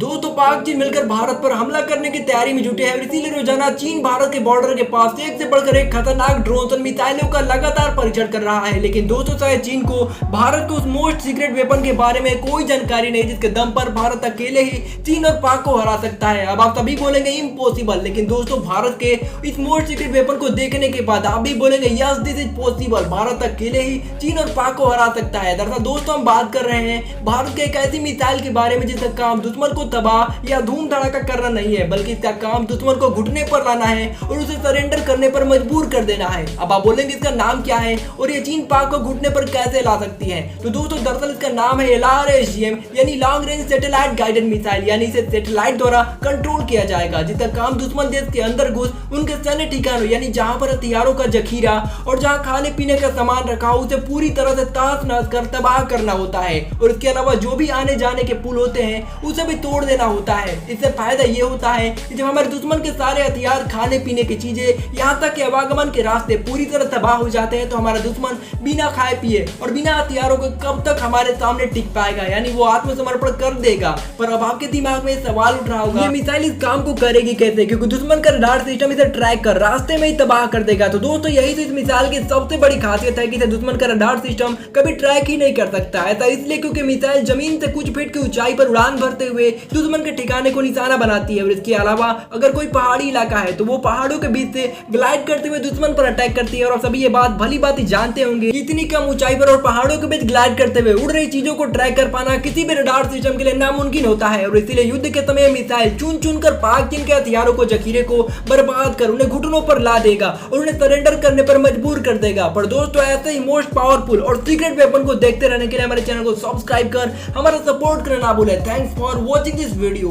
दोस्तों पाक चीन मिलकर भारत पर हमला करने की तैयारी में जुटे हैं। इसीलिए रोजाना चीन भारत के बॉर्डर के पास एक से बढ़कर एक खतरनाक ड्रोन और मिसाइलों का लगातार परीक्षण कर रहा है। लेकिन दोस्तों शायद चीन को भारत के उस मोस्ट सीक्रेट वेपन के बारे में कोई जानकारी नहीं जिसके दम पर भारत अकेले ही चीन और पाक को हरा सकता है। अब आप सभी बोलेंगे इम्पॉसिबल, लेकिन दोस्तों भारत के इस मोस्ट सीक्रेट वेपन को देखने के बाद आप भी बोलेंगे yes this is possible, Bharat अकेले ही चीन और पाक को हरा सकता है। दरअसल दोस्तों हम बात कर रहे हैं भारत के एक ऐसी मिसाइल के बारे में जिसका काम दुश्मन को तबाह या धूम धड़ाका करना नहीं है, बल्कि इसका काम दुश्मन को घुटने पर लाना है और उसे सरेंडर करने पर मजबूर कर देना है। अब आप बोलेंगे इसका नाम क्या है और ये चीन पाक को घुटने पर कैसे ला सकती है। तो दोस्तों दरअसल इसका नाम है LRSGM यानी long range satellite guided missile, यानी इसे सैटेलाइट द्वारा कंट्रोल किया जाएगा, जिसका काम दुश्मन देश के अंदर घुस उनके सैन्य ठिकानों यानी जहां पर हथियारों का जखीरा और जहां खाने पीने का सामान रखा हो उसे पूरी तरह से ताश नश कर तबाह करना होता है। और इसके अलावा जो भी आने जाने के पुल होते हैं उसे भी तोड़ देना होता है। इससे फायदा ये होता है कि जब हमारे दुश्मन के सारे हथियार, खाने पीने की चीजें, यहाँ तक कि आवागमन के रास्ते पूरी तरह तबाह हो जाते हैं, तो हमारा दुश्मन बिना खाए पिए और बिना हथियारों के कब तक हमारे सामने टिक पाएगा, यानी वो आत्मसमर्पण कर देगा। पर अब आपके दिमाग में सवाल उठ रहा होगा ये मिसाइल इस काम को करेगी कैसे, क्योंकि दुश्मन का रडार सिस्टम इसे ट्रैक कर रास्ते में ही तबाह कर देगा। तो दोस्तों यही तो इस मिसाइल की सबसे बड़ी खासियत है कि इसे दुश्मन का रडार सिस्टम कभी ट्रैक ही नहीं कर सकता। ऐसा इसलिए क्योंकि मिसाइल जमीन से कुछ फीट की ऊंचाई पर उड़ान भरते हुए दुश्मन के ठिकाने को निशाना बनाती है। और इसके अलावा अगर कोई पहाड़ी इलाका है तो वो पहाड़ों के बीच से ग्लाइड करते हुए दुश्मन पर अटैक करती है। और आप सभी ये बात भली बात ही जानते होंगे, इतनी कम ऊंचाई पर और पहाड़ों के बीच ग्लाइड करते हुए उड़ रही चीजों को ट्रैक कर पाना किसी भी रडार सिस्टम के लिए नामुमकिन होता है। और इसीलिए युद्ध के समय मिसाइल चुन चुन कर पाक चीन के हथियारों को, जखीरे को बर्बाद कर उन्हें घुटनों पर ला देगा और उन्हें सरेंडर करने पर मजबूर कर देगा। पर दोस्तों ऐसे ही मोस्ट पावरफुल और सीक्रेट वेपन को देखते रहने के लिए हमारे चैनल को सब्सक्राइब कर हमारा सपोर्ट करना ना भूलें। Thanks for watching this video.